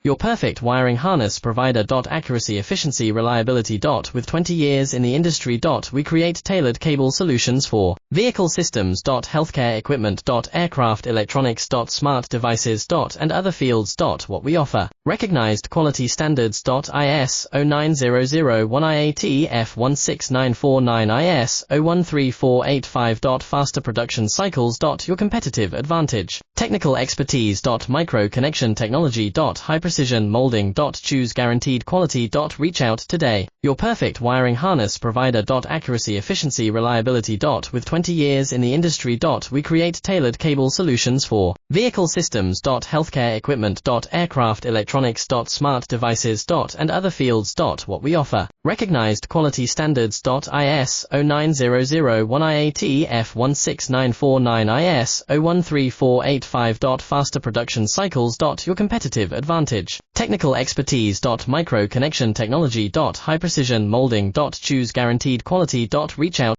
Your perfect wiring harness provider. Accuracy, efficiency, reliability. With 20 years in the industry. We create tailored cable solutions for vehicle systems. Healthcare equipment. Aircraft electronics. Smart devices. And other fields. What we offer. Recognized quality standards. IS 09001 IATF 16949 IS 013485. Faster production cycles. Your competitive advantage. Technical expertise. Micro connection technology. High precision molding. Choose guaranteed quality. Reach out today. Your perfect wiring harness provider. Accuracy, efficiency, reliability. With 20 years in the industry. We create tailored cable solutions for vehicle systems. Healthcare equipment. Aircraft electronics. Smart devices. And other fields. What we offer. Recognized quality standards. IS 09001 IATF 16949 IS 013485. Faster production cycles. Your competitive advantage. Technical expertise. Micro connection technology. High precision molding. Choose guaranteed quality. Reach out